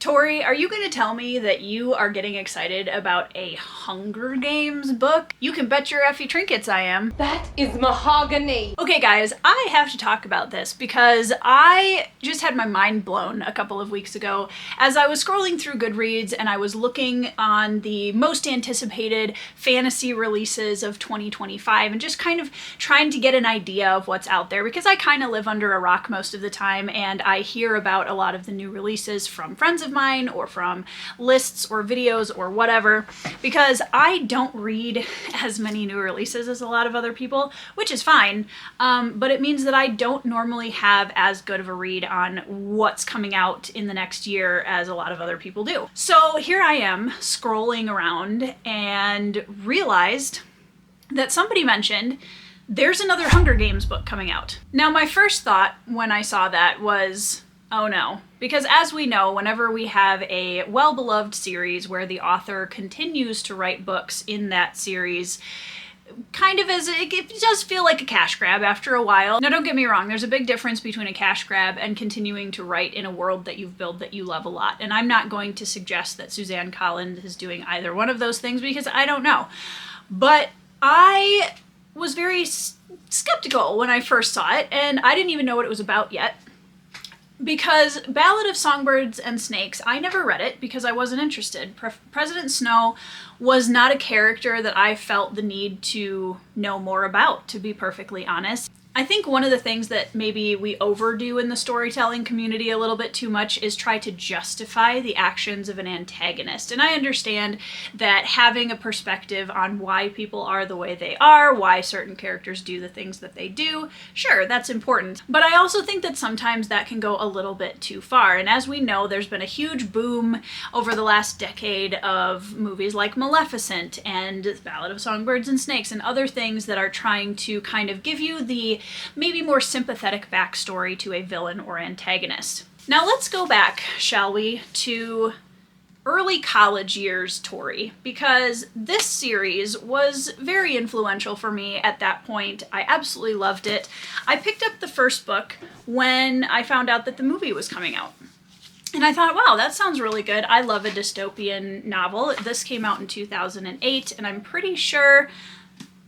Tori, are you going to tell me that you are getting excited about a Hunger Games book? You can bet your effie trinkets I am. That is mahogany. Okay guys, I have to talk about this because I just had my mind blown a couple of weeks ago as I was scrolling through Goodreads and I was looking on the most anticipated fantasy releases of 2025 and just kind of trying to get an idea of what's out there, because I kind of live under a rock most of the time and I hear about a lot of the new releases from friends of mine or from lists or videos or whatever, because I don't read as many new releases as a lot of other people, which is fine, but it means that I don't normally have as good of a read on what's coming out in the next year as a lot of other people do. So here I am scrolling around and realized that somebody mentioned there's another Hunger Games book coming out. Now my first thought when I saw that was, oh no. Because as we know, whenever we have a well-beloved series where the author continues to write books in that series, kind of it does feel like a cash grab after a while. Now don't get me wrong, there's a big difference between a cash grab and continuing to write in a world that you've built that you love a lot. And I'm not going to suggest that Suzanne Collins is doing either one of those things because I don't know. But I was very skeptical when I first saw it, and I didn't even know what it was about yet. Because Ballad of Songbirds and Snakes, I never read it because I wasn't interested. President Snow was not a character that I felt the need to know more about, to be perfectly honest. I think one of the things that maybe we overdo in the storytelling community a little bit too much is try to justify the actions of an antagonist. And I understand that having a perspective on why people are the way they are, why certain characters do the things that they do, sure, that's important. But I also think that sometimes that can go a little bit too far. And as we know, there's been a huge boom over the last decade of movies like Maleficent and Ballad of Songbirds and Snakes and other things that are trying to kind of give you the maybe more sympathetic backstory to a villain or antagonist. Now let's go back, shall we, to early college years Tori, because this series was very influential for me at that point. I absolutely loved it. I picked up the first book when I found out that the movie was coming out. And I thought, wow, that sounds really good. I love a dystopian novel. This came out in 2008, and I'm pretty sure,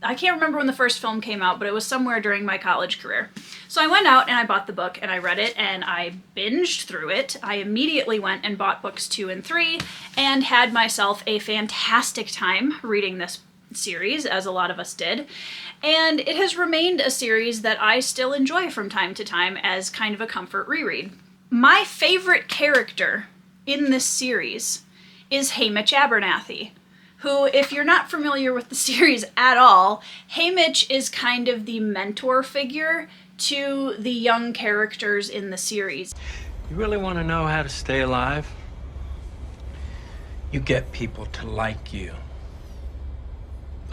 I can't remember when the first film came out, but it was somewhere during my college career. So I went out and I bought the book and I read it and I binged through it. I immediately went and bought books 2 and 3 and had myself a fantastic time reading this series, as a lot of us did. And it has remained a series that I still enjoy from time to time as kind of a comfort reread. My favorite character in this series is Haymitch Abernathy, who, if you're not familiar with the series at all, Haymitch is kind of the mentor figure to the young characters in the series. You really want to know how to stay alive? You get people to like you.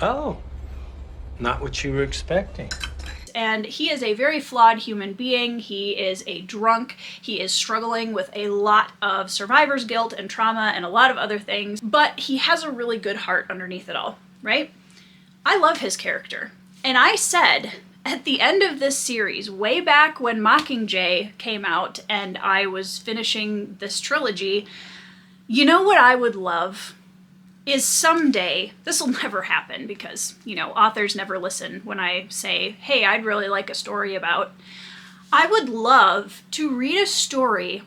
Oh, not what you were expecting. And he is a very flawed human being. He is a drunk. He is struggling with a lot of survivor's guilt and trauma and a lot of other things, but he has a really good heart underneath it all, right? I love his character. And I said at the end of this series, way back when Mockingjay came out and I was finishing this trilogy, you know what I would love is someday, this will never happen because, you know, authors never listen when I say, hey, I'd really like a story about. I would love to read a story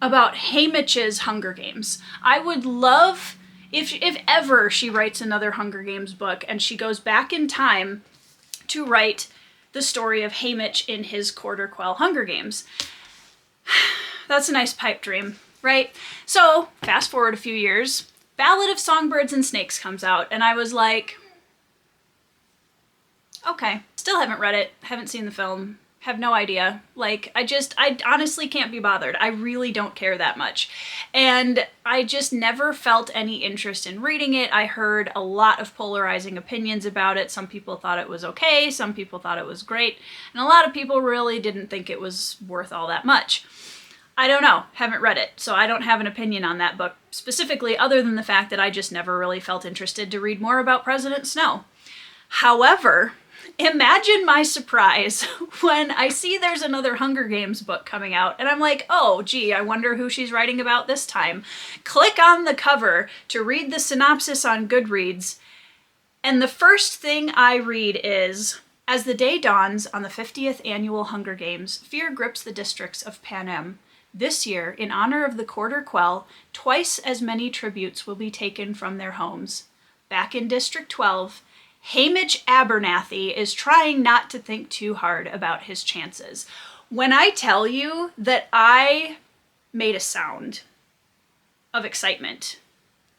about Haymitch's Hunger Games. I would love, if ever she writes another Hunger Games book and she goes back in time to write the story of Haymitch in his Quarter Quell Hunger Games. That's a nice pipe dream, right? So, fast forward a few years, Ballad of Songbirds and Snakes comes out, and I was like, okay. Still haven't read it, haven't seen the film, have no idea. Like, I honestly can't be bothered. I really don't care that much. And I just never felt any interest in reading it. I heard a lot of polarizing opinions about it. Some people thought it was okay, some people thought it was great, and a lot of people really didn't think it was worth all that much. I don't know, haven't read it, so I don't have an opinion on that book specifically, other than the fact that I just never really felt interested to read more about President Snow. However, Imagine my surprise when I see there's another Hunger Games book coming out, and I'm like, oh, gee, I wonder who she's writing about this time. Click on the cover to read the synopsis on Goodreads, and the first thing I read is, as the day dawns on the 50th annual Hunger Games, fear grips the districts of Panem. This year, in honor of the quarter Quell, twice as many tributes will be taken from their homes. Back in District 12, Haymitch Abernathy is trying not to think too hard about his chances. When I tell you that I made a sound of excitement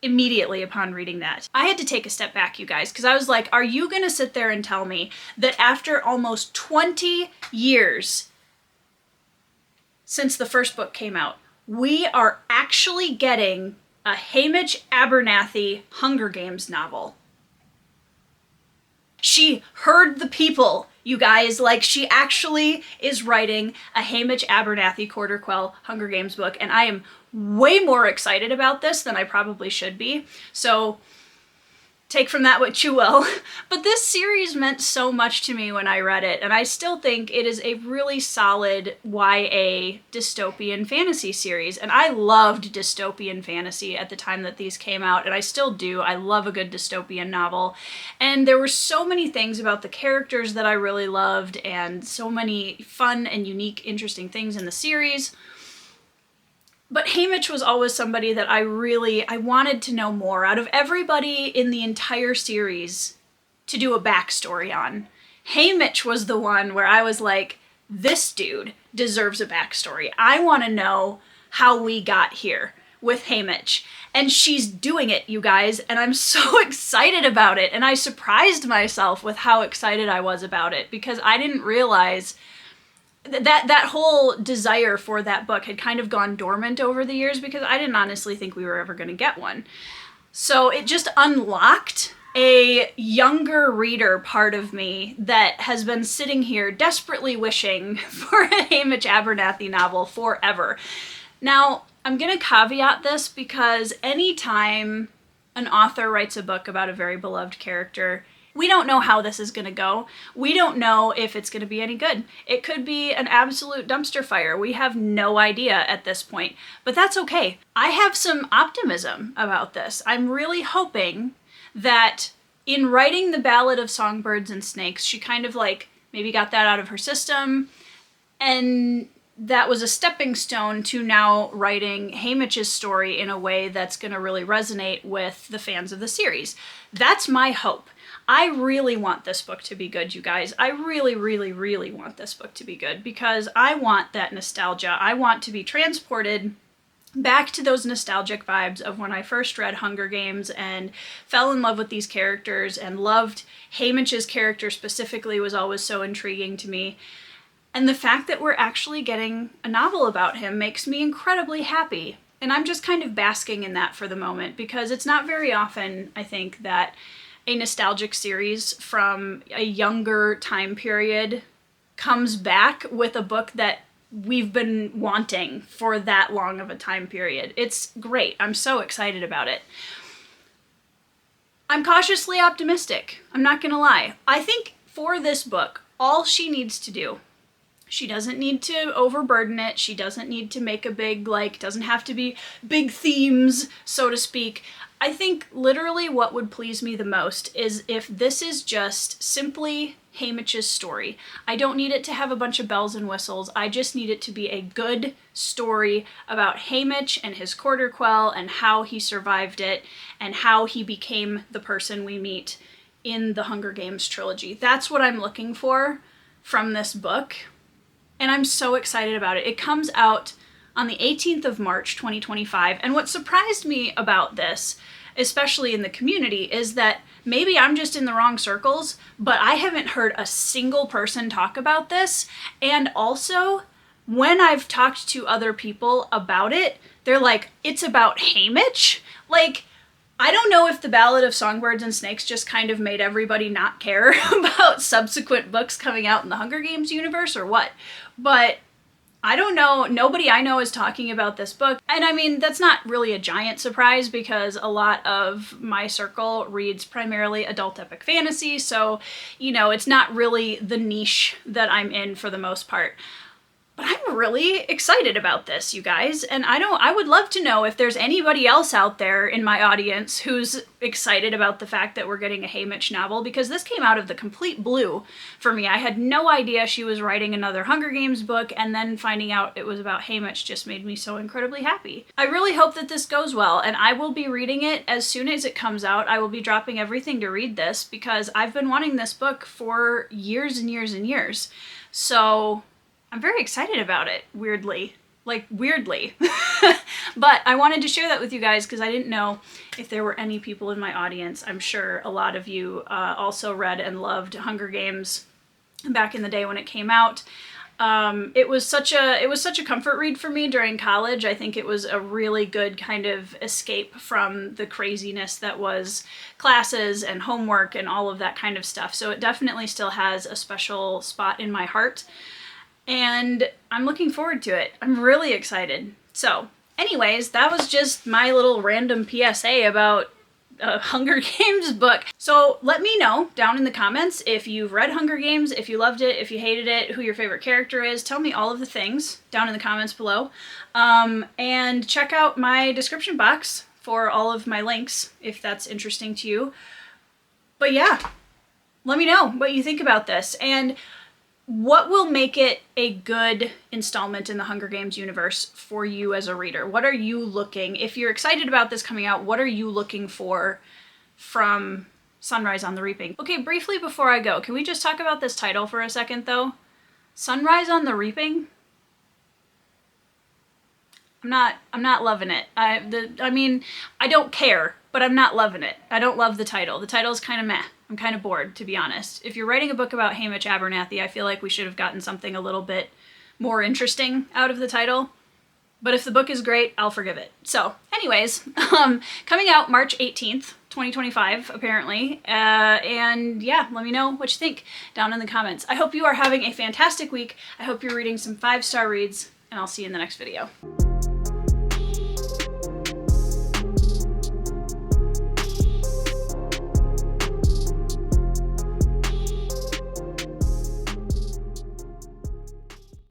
immediately upon reading that, I had to take a step back, you guys, because I was like, are you going to sit there and tell me that after almost 20 years since the first book came out, we are actually getting a Haymitch Abernathy Hunger Games novel? She heard the people, you guys. Like, she actually is writing a Haymitch Abernathy Quarter Quell Hunger Games book, and I am way more excited about this than I probably should be. So take from that what you will. But this series meant so much to me when I read it, and I still think it is a really solid YA dystopian fantasy series. And I loved dystopian fantasy at the time that these came out, and I still do. I love a good dystopian novel. And there were so many things about the characters that I really loved, and so many fun and unique, interesting things in the series. But Haymitch was always somebody that I wanted to know more out of everybody in the entire series to do a backstory on. Haymitch was the one where I was like, this dude deserves a backstory. I want to know how we got here with Haymitch. And she's doing it, you guys, and I'm so excited about it. And I surprised myself with how excited I was about it, because I didn't realize that whole desire for that book had kind of gone dormant over the years, because I didn't honestly think we were ever going to get one. So it just unlocked a younger reader part of me that has been sitting here desperately wishing for a Haymitch Abernathy novel forever. Now, I'm going to caveat this, because anytime an author writes a book about a very beloved character, we don't know how this is going to go. We don't know if it's going to be any good. It could be an absolute dumpster fire. We have no idea at this point, but that's okay. I have some optimism about this. I'm really hoping that in writing the Ballad of Songbirds and Snakes, she kind of like maybe got that out of her system, and that was a stepping stone to now writing Haymitch's story in a way that's going to really resonate with the fans of the series. That's my hope. I really want this book to be good, you guys. I really, really, really want this book to be good, because I want that nostalgia. I want to be transported back to those nostalgic vibes of when I first read Hunger Games and fell in love with these characters and loved Haymitch's character specifically was always so intriguing to me. And the fact that we're actually getting a novel about him makes me incredibly happy. And I'm just kind of basking in that for the moment, because it's not very often, I think, that a nostalgic series from a younger time period comes back with a book that we've been wanting for that long of a time period. It's great. I'm so excited about it. I'm cautiously optimistic. I'm not gonna lie. I think for this book, all she needs to do, she doesn't need to overburden it. She doesn't need to make a big, doesn't have to be big themes, so to speak. I think literally what would please me the most is if this is just simply Haymitch's story. I don't need it to have a bunch of bells and whistles. I just need it to be a good story about Haymitch and his quarter Quell and how he survived it and how he became the person we meet in the Hunger Games trilogy. That's what I'm looking for from this book, and I'm so excited about it. It comes out on the 18th of March, 2025, and what surprised me about this, especially in the community, is that maybe I'm just in the wrong circles, but I haven't heard a single person talk about this. And also, when I've talked to other people about it, they're like, it's about Haymitch? Like, I don't know if the Ballad of Songbirds and Snakes just kind of made everybody not care about subsequent books coming out in the Hunger Games universe or what, but I don't know, nobody I know is talking about this book. And I mean, that's not really a giant surprise because a lot of my circle reads primarily adult epic fantasy. So, you know, it's not really the niche that I'm in for the most part. But I'm really excited about this, you guys, and I would love to know if there's anybody else out there in my audience who's excited about the fact that we're getting a Haymitch novel, because this came out of the complete blue for me. I had no idea she was writing another Hunger Games book, and then finding out it was about Haymitch just made me so incredibly happy. I really hope that this goes well, and I will be reading it as soon as it comes out. I will be dropping everything to read this because I've been wanting this book for years and years and years. So I'm very excited about it, weirdly. Like, weirdly. But I wanted to share that with you guys because I didn't know if there were any people in my audience. I'm sure a lot of you also read and loved Hunger Games back in the day when it came out. It was such a comfort read for me during college. I think it was a really good kind of escape from the craziness that was classes and homework and all of that kind of stuff. So it definitely still has a special spot in my heart. And I'm looking forward to it. I'm really excited. So anyways, that was just my little random PSA about a Hunger Games book. So let me know down in the comments if you've read Hunger Games, if you loved it, if you hated it, who your favorite character is. Tell me all of the things down in the comments below. And check out my description box for all of my links if that's interesting to you. But yeah, let me know what you think about this. And what will make it a good installment in the Hunger Games universe for you as a reader? What are you looking, if you're excited about this coming out, what are you looking for from Sunrise on the Reaping? Okay, briefly before I go, can we just talk about this title for a second though? Sunrise on the Reaping? I'm not loving it. I mean, I don't care, but I'm not loving it. I don't love the title. The title's kind of meh. I'm kind of bored, to be honest. If you're writing a book about Haymitch Abernathy, I feel like we should have gotten something a little bit more interesting out of the title. But if the book is great, I'll forgive it. So, anyways, coming out March 18th, 2025, apparently. And yeah, let me know what you think down in the comments. I hope you are having a fantastic week. I hope you're reading some 5-star reads, and I'll see you in the next video.